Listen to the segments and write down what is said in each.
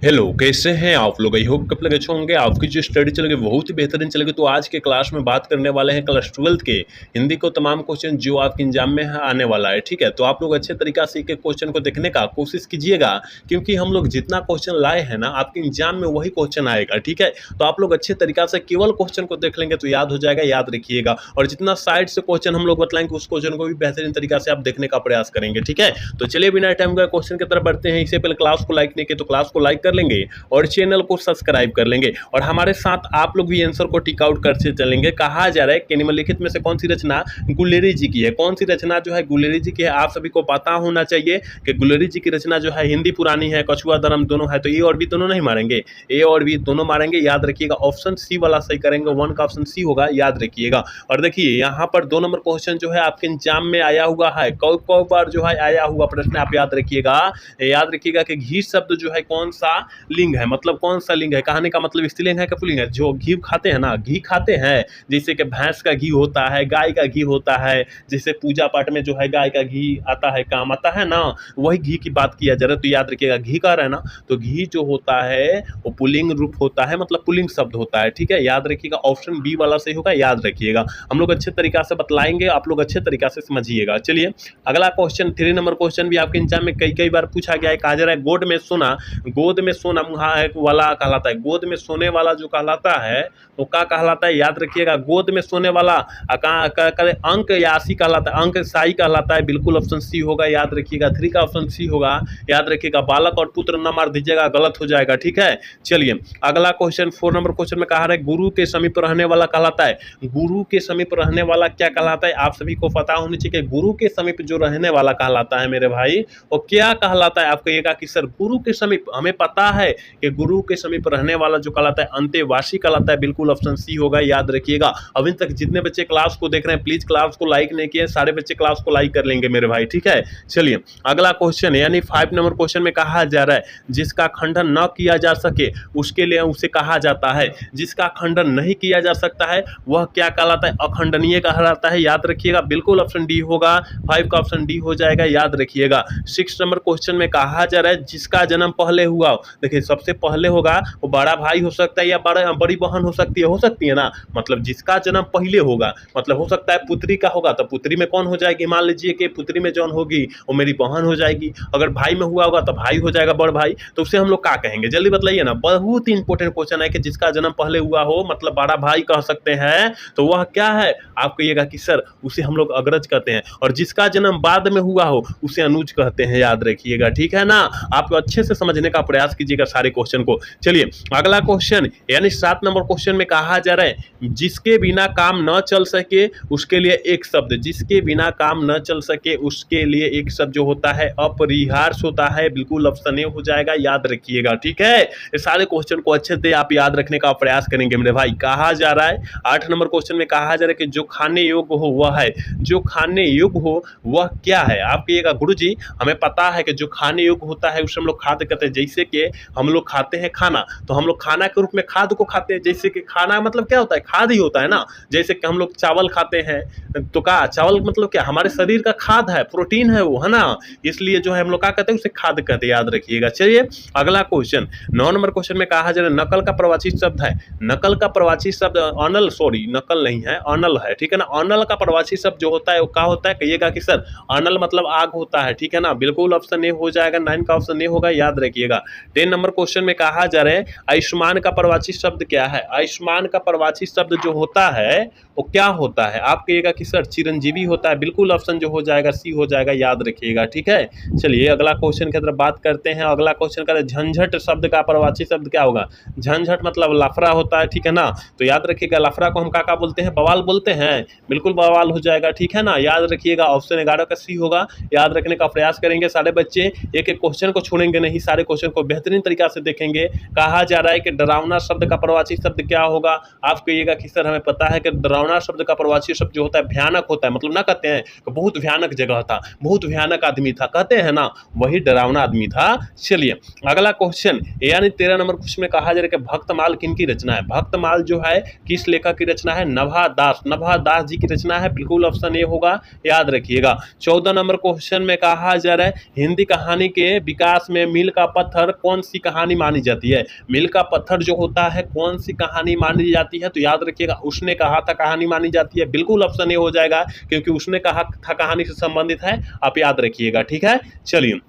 Hello, कैसे हैं आप लोग? आई होप कब लगे अच्छे होंगे। आपकी जो स्टडी चलेगी बहुत ही बेहतरीन चलेगी। तो आज के क्लास में बात करने वाले हैं क्लास 12th के हिंदी को तमाम क्वेश्चन जो आपके एग्जाम में आने वाला है। ठीक है, तो आप लोग अच्छे तरीका से एक एक क्वेश्चन को देखने का कोशिश कीजिएगा, क्योंकि हम लोग जितना क्वेश्चन लाए हैं ना आपके एग्जाम में वही क्वेश्चन आएगा। ठीक है, तो आप लोग अच्छे तरीका से केवल क्वेश्चन को देख लेंगे तो याद हो जाएगा, याद रखिएगा। और जितना साइड से क्वेश्चन हम लोग बतलाएंगे उस क्वेश्चन को भी बेहतरीन तरीका से आप देखने का प्रयास करेंगे। ठीक है, तो चलिए बिना टाइम का क्वेश्चन की तरफ बढ़ते हैं। इससे पहले क्लास को लाइक नहीं किया तो क्लास को लाइक कर लेंगे और चैनल को सब्सक्राइब कर लेंगे, और हमारे साथ आप लोग भी आंसर को टिक आउट करते चलेंगे। कहा जा रहा है कि निम्नलिखित में से कौन सी रचना गुलेरी जी की है। कौन सी रचना जो है गुलेरी जी की है, आप सभी को पता होना चाहिए कि गुलेरी जी की रचना जो है हिंदी पुरानी है, कछुआ धर्म दोनों है। तो ए और बी दोनों नहीं मारेंगे, ए और बी दोनों मारेंगे। याद रखिएगा, ऑप्शन सी वाला सही करेंगे, 1 का ऑप्शन सी होगा, याद रखिएगा। और देखिए यहाँ पर 2 नंबर क्वेश्चन जो है आपके एग्जाम में आया हुआ है, कई बार जो है आया हुआ प्रश्न आप याद रखिएगा। याद रखिएगा कि घी शब्द जो है कौन सा लिंग है, मतलब कौन सा लिंग है। कहने का मतलब स्त्रीलिंग है कि पुल्लिंग है। जो घी खाते हैं ना, घी खाते हैं, जैसे कि भैंस का घी होता है, गाय का घी होता है, जैसे पूजा पाठ में जो है गाय का घी आता है, काम आता है ना, वही घी की बात किया जा रहा है। तो याद रखिएगा, घी का है ना, तो घी जो होता है वो पुल्लिंग रूप होता है, मतलब पुल्लिंग शब्द होता है। ठीक है, याद रखिएगा, ऑप्शन बी वाला सही होगा, याद रखिएगा। हम लोग अच्छे तरीका से बतलाएंगे, आप लोग अच्छे तरीका से समझिएगा। चलिए अगला क्वेश्चन, 3 नंबर क्वेश्चन भी आपके एग्जाम में कई कई बार पूछा गया है। कहा जा रहा है गोद में सोना वाला कहलाता है। गोद में सोने वाला जो कहलाता है वो क्या कहलाता है, याद रखिएगा। गोद में सोने वाला अंक यासी कहलाता है, अंक साई कहलाता है। बिल्कुल ऑप्शन सी होगा, याद रखिएगा। 3 का ऑप्शन सी होगा, याद रखिएगा। बालक और पुत्र न मार दीजिएगा, गलत हो जाएगा। ठीक है, चलिए अगला क्वेश्चन, 4 नंबर क्वेश्चन में कहा है गुरु के समीप रहने वाला कहलाता है। गुरु के समीप रहने वाला क्या कहलाता है, आप सभी को पता होनी चाहिए। गुरु के समीप जो रहने वाला कहलाता है मेरे भाई, वो क्या कहलाता है। आप कहिएगा कि सर गुरु के समीप, हमें पता है कि गुरु के समीप रहने वाला जो कहलाता है अंतेवासी कहलाता है। बिल्कुल ऑप्शन सी होगा, याद रखिएगा। अभी तक जितने बच्चे क्लास को देख रहे हैं प्लीज क्लास को लाइक नहीं किए, सारे बच्चे क्लास को लाइक कर लेंगे मेरे भाई। ठीक है, चलिए अगला क्वेश्चन यानी 5 नंबर क्वेश्चन में कहा जा रहा है जिसका खंडन न किया जा सके उसके लिए उसे कहा जाता है। जिसका खंडन नहीं किया जा सकता है वह क्या कहलाता है, अखंडनीय कहलाता है। याद रखिएगा, बिल्कुल ऑप्शन डी होगा, 5 का ऑप्शन डी हो जाएगा, याद रखिएगा। 6 नंबर क्वेश्चन में कहा जा रहा है जिसका जन्म पहले हुआ, देखिए सबसे पहले होगा वो बड़ा भाई हो सकता है या बड़ी बहन हो सकती है ना। मतलब जिसका जन्म पहले होगा, मतलब हो सकता है पुत्री का होगा तो पुत्री में कौन हो जाएगी, मान लीजिए कि पुत्री में जौन होगी वो मेरी बहन हो जाएगी। अगर भाई में हुआ होगा तो भाई हो जाएगा, बड़ भाई। तो उसे हम लोग क्या कहेंगे, जल्दी बताइए ना। बहुत ही इंपॉर्टेंट क्वेश्चन है कि जिसका जन्म पहले हुआ हो, मतलब बड़ा भाई कह सकते हैं, तो वह क्या है, आप कहिएगा कि सर उसे हम लोग अग्रज कहते हैं। और जिसका जन्म बाद में हुआ हो उसे अनुज कहते हैं, याद रखिएगा। ठीक है ना, आप अच्छे से समझने का प्रयास कीजिएगा सारे क्वेश्चन को। चलिए अगला क्वेश्चन यानी 7 नंबर क्वेश्चन में कहा जा रहा है जिसके बिना काम न चल सके उसके लिए एक शब्द, जिसके बिना काम न चल सके उसके लिए एक शब्द जो होता है अपरिहार्य होता है। बिल्कुल ऑप्शन ए हो जाएगा, याद रखिएगा। ठीक है, ये सारे क्वेश्चन को अच्छे से आप याद रखने का प्रयास करेंगे मेरे भाई। कहा जा रहा है 8 नंबर क्वेश्चन में कहा जा रहा है कि जो खाने योग्य हो वह है, जो खाने योग्य हो वह क्या है। आप कहिएगा गुरुजी हमें पता है कि जो खाने योग्य होता है उसे हम लोग खाद्य कहते हैं। जैसे कि हम लोग खाते हैं खाना, तो हम लोग खाना के रूप में खाद्य को खाते हैं। जैसे कि खाना मतलब क्या होता है, खाद्य ही होता है ना। जैसे कि हम लोग चावल खाते हैं, तो क्या चावल मतलब क्या, हमारे शरीर का खाद्य है, प्रोटीन है वो, है ना। इसलिए जो है हम लोग क्या कहते हैं, उसे खाद्य कहते हैं, याद रखिएगा। चलिए अगला क्वेश्चन, 9 नंबर क्वेश्चन में कहा जा रहा है नकल का प्रवाची शब्द है। नकल का प्रवाची शब्द अनल, सॉरी नकल नहीं है, अनल है। ठीक है ना, अनल का प्रवाची शब्द जो होता है वो क्या होता है, कहिएगा कि सर अनल मतलब आग होता है। ठीक है ना, बिल्कुल ऑप्शन ए हो जाएगा, 9 का ऑप्शन ए होगा, याद रखिएगा। 10 नंबर क्वेश्चन में कहा जा रहा है आयुष्मान का प्रवाची शब्द क्या है। आयुष्मान का प्रवाची शब्द जो होता है वो क्या होता है, आप कहिएगा कि सर चिरंजीवी होता है। बिल्कुल ऑप्शन जो हो जाएगा सी हो जाएगा, याद रखिएगा। ठीक है, चलिए अगला क्वेश्चन की तरफ बात करते हैं। अगला क्वेश्चन का झंझट शब्द का प्रवाची शब्द क्या होगा। झंझट मतलब लफड़ा होता है। ठीक है ना, तो याद रखिएगा लफड़ा को हम क्या बोलते हैं, बवाल बोलते हैं। बिल्कुल बवाल हो जाएगा। ठीक है ना, याद रखिएगा, ऑप्शन 11 का सी होगा, याद रखने का प्रयास करेंगे सारे बच्चे। एक एक क्वेश्चन को छोड़ेंगे नहीं, सारे क्वेश्चन को बेहतरीन तरीका से देखेंगे। कहा जा रहा है कि डरावना शब्द का प्रवाची शब्द क्या होगा। आप कहिएगा कि सर हमें पता है कि डरावना शब्द का प्रवाची शब्द जो होता है भयानक होता है, मतलब ना कहते हैं कि बहुत भयानक जगह था, बहुत भयानक आदमी था, कहते हैं ना, वही डरावना आदमी था। चलिए अगला क्वेश्चन यानी 13 नंबर क्वेश्चन में कहा जा रहा है कि भक्तमाल किन की रचना है। भक्तमाल जो है किस लेखक की रचना है, नभा दास, नभा दास जी की रचना है। बिल्कुल ऑप्शन ए होगा, याद रखिएगा। 14 नंबर क्वेश्चन में कहा जा रहा है हिंदी कहानी के विकास में मील का पत्थर कौन सी कहानी मानी जाती है? मील का पत्थर जो होता है कौन सी कहानी मानी जाती है? तो याद रखिएगा उसने कहा था कहानी मानी जाती है। बिल्कुल ऑप्शन ए हो जाएगा, क्योंकि उसने कहा था कहानी से संबंधित है, आप याद रखिएगा। ठीक है, चलिए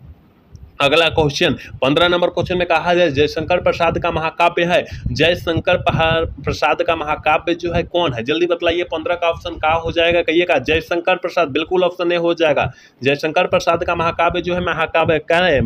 अगला क्वेश्चन 15 नंबर क्वेश्चन में कहा जाए जयशंकर प्रसाद का महाकाव्य है। जयशंकर प्रसाद का महाकाव्य जो है कौन है? जल्दी बतलाइए। 15 का ऑप्शन का हो जाएगा? कहिएगा जयशंकर प्रसाद। बिल्कुल ऑप्शन ए हो जाएगा। जयशंकर प्रसाद का महाकाव्य जो है महाकाव्य क्या है?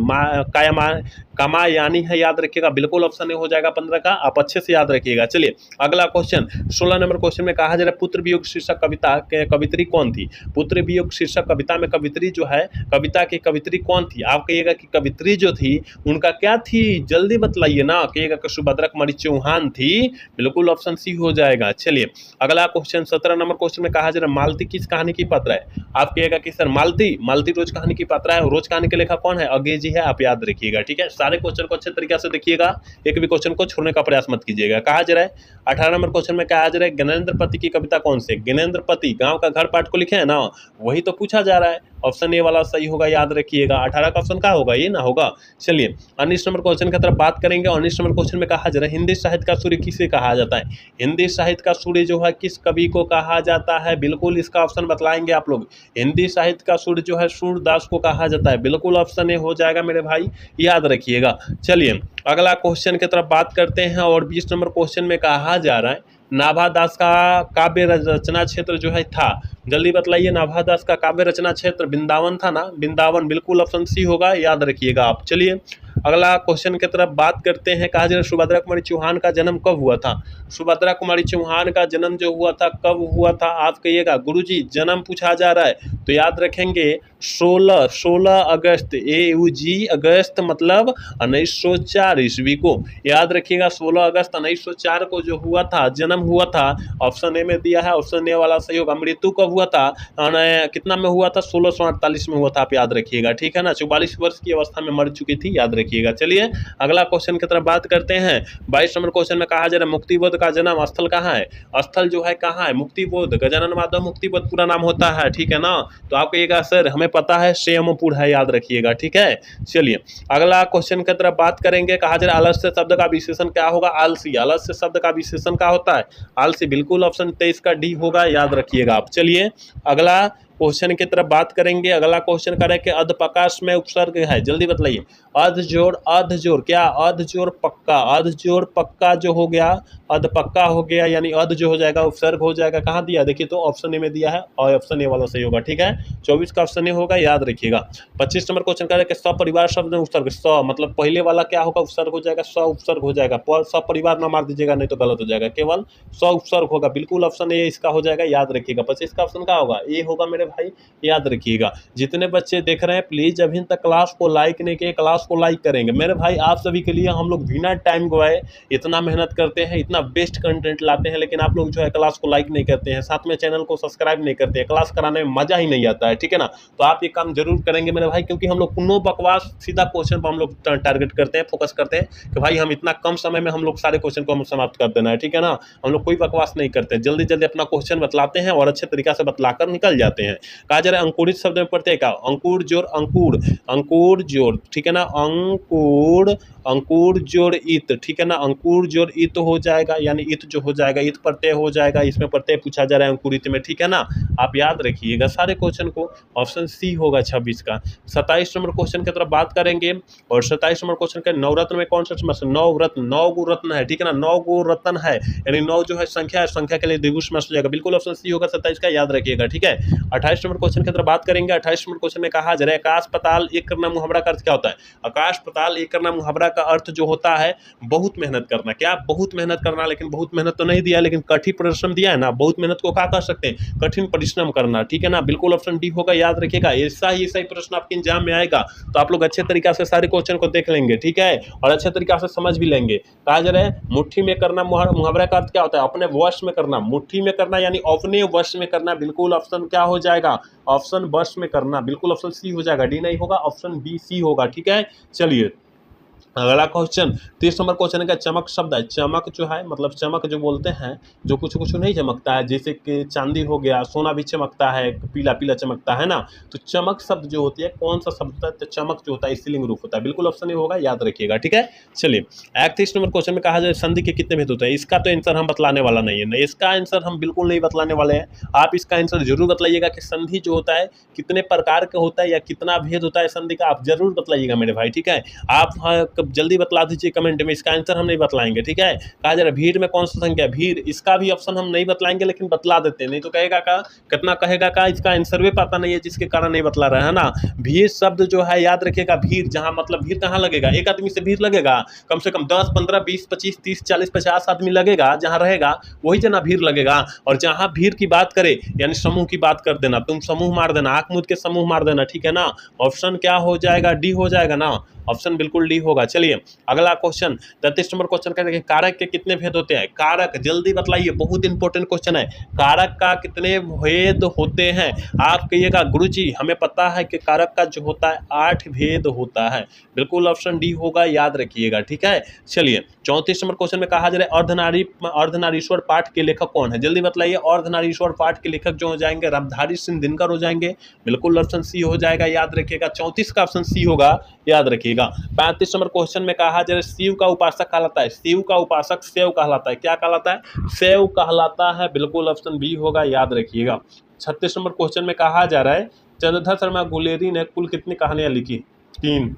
कामायानी है, याद रखिएगा। बिल्कुल ऑप्शन ए हो जाएगा 15 का, आप अच्छे से याद रखिएगा। चलिए अगला क्वेश्चन 16 नंबर क्वेश्चन में कहा जा रहा है पुत्र वियोग शीर्षक कविता के कवित्री कौन थी? पुत्र वियोग शीर्षक कविता में कवित्री जो है, कविता की कवित्री कौन थी? आप कहिएगा कि कवित्री जो थी उनका क्या थी? जल्दी बतलाइए ना। कहिएगा कि सुभद्रा कुमारी चौहान थी। बिल्कुल ऑप्शन सी हो जाएगा। चलिए अगला क्वेश्चन 17 नंबर क्वेश्चन में कहा जा रहा है मालती किस कहानी की पात्रा है? आप कहिएगा कि सर मालती रोज कहानी की पात्रा है। रोज कहानी के लेखक कौन है? अज्ञे जी है, आप याद रखिएगा। ठीक है, सारे क्वेश्चन को अच्छे तरीके से देखिएगा, एक भी क्वेश्चन को छोड़ने का प्रयास मत कीजिएगा। कहा जा रहा है 18 नंबर क्वेश्चन में कहा जा रहा है ज्ञानेंद्र पति की कविता कौन से? ज्ञानेंद्र पति गांव का घर पाठ को लिखे है ना, वही तो पूछा जा रहा है। ऑप्शन ए वाला सही होगा, याद रखिएगा। 18 का ऑप्शन क्या होगा? ये ना होगा। चलिए 19 नंबर क्वेश्चन की तरफ बात करेंगे। 19 नंबर क्वेश्चन में कहा जा रहा है हिंदी साहित्य का सूर्य किसे कहा जाता है? हिंदी साहित्य का सूर्य जो है किस कवि को कहा जाता है? बिल्कुल इसका ऑप्शन बतलाएंगे आप लोग। हिंदी साहित्य का सूर्य जो है सूरदास को कहा जाता है। बिल्कुल ऑप्शन ए हो जाएगा मेरे भाई, याद रखिएगा। चलिए अगला क्वेश्चन की तरफ बात करते हैं और 20 नंबर क्वेश्चन में कहा जा रहा है नाभा दास का काव्य रचना क्षेत्र जो है था। जल्दी बतलाइए। नाभा दास का काव्य रचना क्षेत्र वृंदावन था ना? वृंदावन। बिल्कुल ऑप्शन सी होगा, याद रखिएगा आप। चलिए अगला क्वेश्चन की तरफ बात करते हैं। कहा जा रहा है सुभद्रा कुमारी चौहान का जन्म कब हुआ था? सुभद्रा कुमारी चौहान का जन्म जो हुआ था कब हुआ था? आप कहिएगा गुरुजी जन्म पूछा जा रहा है तो याद रखेंगे 16 अगस्त, AUG अगस्त मतलब 1904 ईस्वी को। याद रखिएगा 16 अगस्त 1904 को जो हुआ था, जन्म हुआ था। ऑप्शन ए में दिया है, ऑप्शन ए वाला सही होगा। मृत्यु कब हुआ था? कितना में हुआ था? 1648 में हुआ था, आप याद रखिएगा। ठीक है ना, 44 वर्ष की अवस्था में मर चुकी थी, याद रखिएगा। चलिए अगला क्वेश्चन की तरफ बात करते हैं। 22 नंबर क्वेश्चन में कहा जा रहा है मुक्तिबोध का जन्म स्थल कहाँ है? स्थल जो है कहाँ है? मुक्तिबोध, गजानन माधव मुक्तिबोध पूरा नाम होता है। ठीक है ना, तो आप कहिएगा सर हमें पता है श्यामपुर है, याद रखिएगा। ठीक है, चलिए अगला क्वेश्चन की तरफ बात करेंगे। कहा जा रहा है आलस्य शब्द का विशेषण क्या होगा? आलसी। आलस्य शब्द का विशेषण क्या होता है? आलसी। बिल्कुल ऑप्शन 23 का डी होगा, याद रखिएगा आप। चलिए अगला क्वेश्चन की तरफ बात करेंगे। अगला क्वेश्चन करें कि अधप्रकाश में उपसर्ग है, जल्दी बतलाइए। अध जोड़ क्या? अध जोड़ पक्का। अध जोड़ पक्का जो हो गया अध पक्का हो गया, यानी अध जो हो जाएगा उपसर्ग हो जाएगा। कहाँ दिया? देखिए तो ऑप्शन ए में दिया है और ऑप्शन ए वाला सही होगा। ठीक है, 24 का ऑप्शन ए होगा, याद रखिएगा। 25 नंबर क्वेश्चन करें कि सपरिवार शब्द में उपसर्ग। स मतलब पहले वाला क्या होगा? उपसर्ग हो जाएगा, स उपसर्ग हो जाएगा। सपरिवार ना मार दीजिएगा, नहीं तो गलत हो जाएगा। केवल स उपसर्ग होगा। बिल्कुल ऑप्शन ए इसका हो जाएगा, याद रखिएगा। 25 का ऑप्शन क्या होगा? ए होगा मेरे भाई, याद रखिएगा। जितने बच्चे देख रहे हैं प्लीज अभी तक क्लास को लाइक नहीं किए, क्लास को लाइक करेंगे मेरे भाई। आप सभी के लिए हम लोग बिना टाइम गवाए इतना मेहनत करते हैं, इतना बेस्ट कंटेंट लाते हैं, लेकिन आप लोग जो है क्लास को लाइक नहीं करते हैं, साथ में चैनल को सब्सक्राइब नहीं करते हैं। क्लास कराने में मजा ही नहीं आता है। ठीक है ना, तो आप ये काम जरूर करेंगे मेरे भाई, क्योंकि हम लोग नो बकवास सीधा क्वेश्चन पर हम लोग टारगेट करते हैं, फोकस करते हैं कि भाई हम इतना कम समय में हम लोग सारे क्वेश्चन को हम समाप्त कर देना है। ठीक है ना, हम लोग कोई बकवास नहीं करते, जल्दी जल्दी अपना क्वेश्चन बतलाते हैं और अच्छे तरीका से बतलाकर निकल जाते हैं। कहा जा रहा है अंकुरित शब्द में पढ़ते हैं क्या? अंकुर जोड़ अंकुर, अंकुर जोड़। ठीक है ना, अंकुर जोड़ इत। ठीक है ना, अंकुर जोड़ इत हो जाएगा, यानी इत जो हो जाएगा इत प्रत्यय हो जाएगा। इसमें प्रत्यय पूछा जा रहा है अंकुरित में। ठीक है ना, आप याद रखिएगा सारे क्वेश्चन को। ऑप्शन सी होगा 26 का। 27 नंबर क्वेश्चन की तरफ बात करेंगे और 27 नंबर क्वेश्चन के नवरत्न में कौन सा समस्या? 9 रत्न, 9 गो रत्न है। ठीक है ना, 9 गो रत्न है, यानी 9 जो है संख्या है, संख्या के लिए द्विगु समास हो जाएगा। बिल्कुल ऑप्शन सी होगा 27 का, याद रखिएगा। ठीक है, 28 नंबर क्वेश्चन की तरफ बात करेंगे। 28 नंबर क्वेश्चन में कहा जा रहा है आकाश पाताल एक करना मुहावरा का अर्थ क्या होता है? आकाश पाताल एक करना मुहावरा का अर्थ जो होता है बहुत मेहनत करना। क्या? बहुत मेहनत करना, लेकिन बहुत मेहनत तो नहीं दिया, लेकिन कठिन परिश्रम दिया है ना। बहुत मेहनत को क्या कर सकते हैं? कठिन परिश्रम करना। ठीक है ना, बिल्कुल ऑप्शन डी होगा, याद रखिएगा। ऐसा ही सही प्रश्न आपके एग्जाम में आएगा तो आप लोग अच्छे तरीका से सारे क्वेश्चन को देख लेंगे। ठीक है, और अच्छे तरीका से समझ भी लेंगे। कहा जा रहा है मुट्ठी में करना मुहावरा का अर्थ क्या होता है? अपने वश में करना। मुट्ठी में करना यानी अपने वश में करना। बिल्कुल ऑप्शन क्या हो जाएगा? ऑप्शन वश में करना। बिल्कुल ऑप्शन सी हो जाएगा, डी नहीं होगा, ऑप्शन बी सी होगा। ठीक है, चलिए अगला क्वेश्चन 30 नंबर क्वेश्चन का चमक शब्द है। चमक जो है मतलब चमक जो बोलते हैं, जो कुछ कुछ नहीं चमकता है, जैसे कि चांदी हो गया, सोना भी चमकता है, पीला पीला चमकता है ना। तो चमक शब्द जो होती है कौन सा शब्द होता है, तो चमक जो होता है स्त्रीलिंग रूप होता है। बिल्कुल ऑप्शन ही होगा, याद रखिएगा, ठीक है। चलिए 31 नंबर क्वेश्चन में कहा जाए संधि के कितने भेद होते हैं। इसका तो आंसर हम बतलाने वाला नहीं है, नहीं इसका आंसर हम बिल्कुल नहीं बतलाने वाले हैं। आप इसका आंसर जरूर बतलाइएगा कि संधि जो होता है कितने प्रकार का होता है या कितना भेद होता है संधि का, आप जरूर बतलाइएगा मेरे भाई, ठीक है। आप हाँ जल्दी बतला दीजिए कमेंट में, इसका आंसर हम नहीं बतलाएंगे, ठीक है। कहा जा रहा है भीड़ में कौन सा संख्या, भीड़, इसका भी ऑप्शन हम नहीं बतलाएंगे लेकिन बतला देते हैं, नहीं तो कहेगा का कितना कहेगा का इसका आंसर भी पता नहीं है जिसके कारण नहीं बतला रहा है ना। भीड़ शब्द जो है याद रखिएगा, भीड़ जहां मतलब भीड़ कहाँ लगेगा, एक आदमी से भीड़ लगेगा, कम से कम 10 15 20 25 30 40 50 आदमी लगेगा, जहां रहेगा वही जना भीड़ लगेगा। और जहां भीड़ की बात करे यानी समूह की बात कर देना, तुम समूह मार देना, आंख मूंद के समूह मार देना, ठीक है ना। ऑप्शन क्या हो जाएगा, डी हो जाएगा ना, ऑप्शन बिल्कुल डी होगा। चलिए अगला क्वेश्चन 33 नंबर क्वेश्चन करेंगे, कारक के कितने भेद होते हैं। कारक जल्दी बतलाइए, बहुत इंपॉर्टेंट क्वेश्चन है। कारक का कितने भेद होते हैं, आप कहिएगा गुरुजी हमें पता है कि कारक का जो होता है 8 भेद होता है। बिल्कुल ऑप्शन डी होगा, याद रखिएगा, ठीक है। चलिए 34 नंबर क्वेश्चन में कहा जा रहा है अर्धनारीश्वर पाठ के लेखक कौन है, जल्दी बतलाइए। अर्धनारीश्वर पाठ के लेखक जो हो जाएंगे रामधारी सिंह दिनकर हो जाएंगे, बिल्कुल ऑप्शन सी हो जाएगा, याद रखिएगा। 34 का ऑप्शन सी होगा, याद रखिएगा। 35 नंबर क्वेश्चन में कहा जा रहा है शिव का उपासक कहलाता है। शिव का उपासक सेव कहलाता है, क्या कहलाता है, सेव कहलाता है, बिल्कुल ऑप्शन बी होगा, याद रखिएगा। 36 नंबर क्वेश्चन में कहा जा रहा है चंद्रधर शर्मा गुलेरी ने कुल कितनी कहानियां लिखी, 3।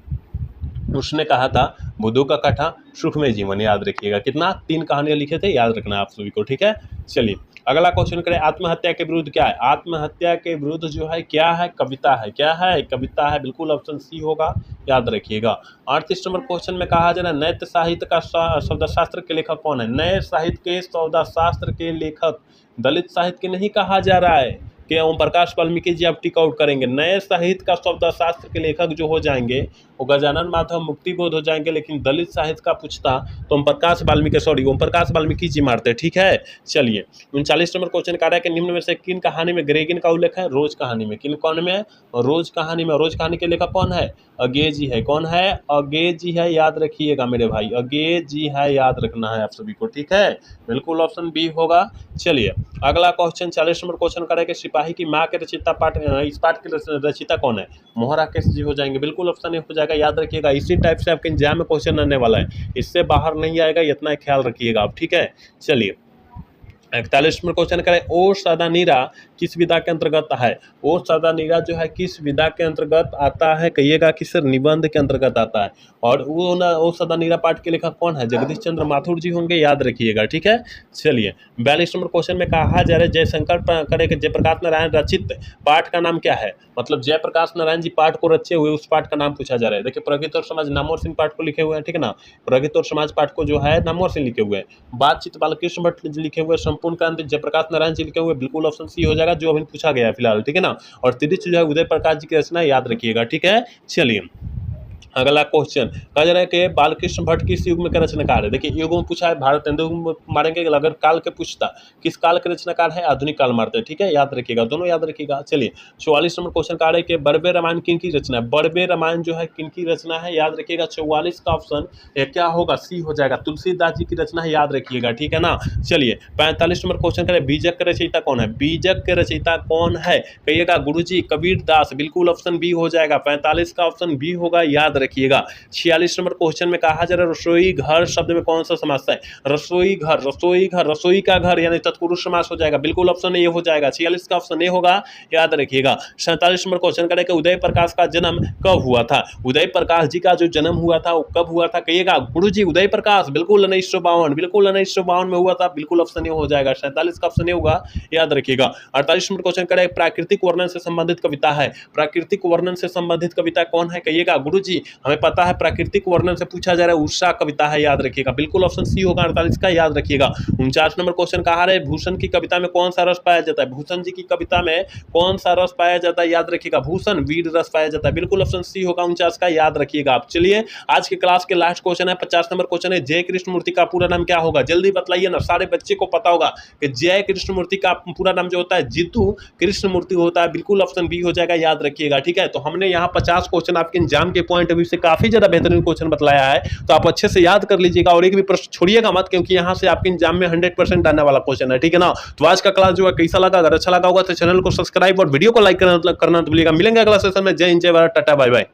उसने कहा था बुद्धू का कथा, सुख में जीवन, याद रखिएगा। कितना, 3 कहानियां लिखे थे, याद रखना आप सभी को, ठीक है। चलिए अगला क्वेश्चन करें, आत्महत्या के विरुद्ध क्या है। आत्महत्या के विरुद्ध जो है क्या है, कविता है, क्या है, कविता है, बिल्कुल ऑप्शन सी होगा, याद रखिएगा। 38 नंबर क्वेश्चन में कहा जा रहा है नैत्य साहित्य का शब्दशास्त्र के लेखक कौन है। नए साहित्य के शब्दशास्त्र के लेखक दलित साहित्य के नहीं कहा जा रहा है कि ओम प्रकाश वाल्मीकि जी आप टिक आउट करेंगे। नए साहित्य का शब्दशास्त्र के लेखक जो हो जाएंगे वो गजानन माधव मुक्तिबोध हो जाएंगे, लेकिन दलित साहित्य का पूछता तो ओम प्रकाश वाल्मीकि जी मारते, ठीक है। चलिए 39 नंबर क्वेश्चन कह रहा है कि निम्न में से किन कहानी में ग्रेगिन का उल्लेख है। रोज कहानी में, किन कौन में, रोज कहानी में। रोज कहानी के लेखक कौन है, अगे जी है, कौन है, अगे जी है, याद रखिएगा मेरे भाई, अगे जी है, याद रखना है आप सभी को, ठीक है। बिल्कुल ऑप्शन बी होगा। चलिए अगला क्वेश्चन 40 नंबर क्वेश्चन करें कि सिपाही की माँ के रचिता पाठ, इस पाठ के रचिता कौन है। मोहरा केस जी हो जाएंगे, बिल्कुल ऑप्शन ए हो जाएगा, याद रखिएगा। इसी टाइप से आपके एग्जाम में क्वेश्चन आने वाला है, इससे बाहर नहीं आएगा, इतना ख्याल रखिएगा आप, ठीक है। चलिए 41 नंबर क्वेश्चन करें, ओ सदा नीरा किस विधा के अंतर्गत है। ओ सदा नीरा जो है किस विधा के अंतर्गत आता है, कहिएगा किस निबंध के अंतर्गत आता है। और वो ओ सदा नीरा पाठ के लेखक कौन है, जगदीश चंद्र माथुर जी होंगे, याद रखिएगा, ठीक है। चलिए 42 नंबर क्वेश्चन में कहा जा रहा है जयशंकर करे कि जयप्रकाश नारायण रचित पाठ का नाम क्या है। मतलब जयप्रकाश नारायण जी पाठ को रचे हुए उस पाठ का नाम पूछा जा रहा है। देखिए प्रगति और समाज नामवर सिंह पाठ को लिखे हुए हैं, ठीक है ना। प्रगति और समाज पाठ को जो है नामवर सिंह लिखे हुए हैं। बातचीत बालकृष्ण भट्ट लिखे हुए, संपूर्ण क्रांति जयप्रकाश नारायण जी लिखे हुए, बिल्कुल ऑप्शन सी हो जाएगा जो अभी पूछा गया है फिलहाल, ठीक है ना। और तिरिच जो है उदय प्रकाश जी की रचना, याद रखिएगा, ठीक है। चलिए अगला क्वेश्चन कहा जा रहा है कि बालकृष्ण भट्ट किस युग में का रचनाकार है। देखिए युग में पूछा है, भारतेंदु मारेंगे, अगर काल के पूछता किस काल के रचनाकार है, आधुनिक काल मारते हैं, ठीक है, याद रखिएगा, दोनों याद रखिएगा। चलिए 44 नंबर क्वेश्चन कहा रहा है कि बड़बे रामायण किन की रचना है। बड़बे रामायण जो है किन की रचना है, याद रखिएगा। 44 का ऑप्शन क्या होगा, सी हो जाएगा, तुलसीदास जी की रचना है, याद रखिएगा, ठीक है ना। चलिए 45 नंबर क्वेश्चन करें, बीजक के रचयिता कौन है। बीजक के रचयिता कौन है, कहिएगा गुरुजी कबीर दास, बिल्कुल ऑप्शन बी हो जाएगा, 45 का ऑप्शन बी होगा, याद रखिएगा। 46 नंबर क्वेश्चन में कहा जा रहा है रसोई घर शब्द में कौन सा समास है। रसोई घर, रसोई घर, रसोई का घर यानी तत्पुरुष समास हो जाएगा, बिल्कुल ऑप्शन ए हो जाएगा, 46 का ऑप्शन ए होगा, याद रखिएगा। 47 नंबर क्वेश्चन करें कि उदय प्रकाश का जन्म कब हुआ था। उदय प्रकाश जी का जो जन्म हुआ था वो कब हुआ था, कहिएगा गुरुजी उदय प्रकाश, बिल्कुल 1952, बिल्कुल 1952 में हुआ था, बिल्कुल ऑप्शन ए हो जाएगा, 47 का ऑप्शन ए होगा, याद रखिएगा। 48 नंबर क्वेश्चन करें प्राकृतिक वर्णन से संबंधित कविता है। प्राकृतिक वर्णन से संबंधित कविता कौन है, कहिएगा गुरुजी हमें पता है प्राकृतिक वर्णन से पूछा जा रहा है, उषा कविता है, याद रखिएगा, बिल्कुल ऑप्शन सी होगा, 48 का, याद रखिएगा। 49 नंबर क्वेश्चन कहा रहे भूषण की कविता में कौन सा रस पाया जाता है। भूषण जी की कविता में कौन सा रस पाया जाता है, याद रखिएगा, भूषण वीर रस पाया जाता है, बिल्कुल ऑप्शन सी होगा, 49 का, याद रखिएगा आप। चलिए आज के क्लास के लास्ट क्वेश्चन है 50 नंबर क्वेश्चन है, जय कृष्ण मूर्ति का पूरा नाम क्या होगा, जल्दी बतलाइए ना, सारे बच्चे को पता होगा कि जय कृष्ण मूर्ति का पूरा नाम जो होता है जीतू कृष्ण मूर्ति होता है, बिल्कुल ऑप्शन बी हो जाएगा, याद रखिएगा, ठीक है। तो हमने यहाँ 50 क्वेश्चन आपके एग्जाम के पॉइंट इंटरव्यू से काफी ज्यादा बेहतरीन क्वेश्चन बतलाया है, तो आप अच्छे से याद कर लीजिएगा और एक भी प्रश्न छोड़िएगा मत, क्योंकि यहाँ से आपके एग्जाम में 100% आने वाला क्वेश्चन है, ठीक है ना। तो आज का क्लास जो है कैसा लगा, अगर अच्छा लगा होगा तो चैनल को सब्सक्राइब और वीडियो को लाइक करना तो भूलिएगा। मिलेंगे अगला सेशन में। जय हिंद, जय भारत, टाटा, बाय बाय।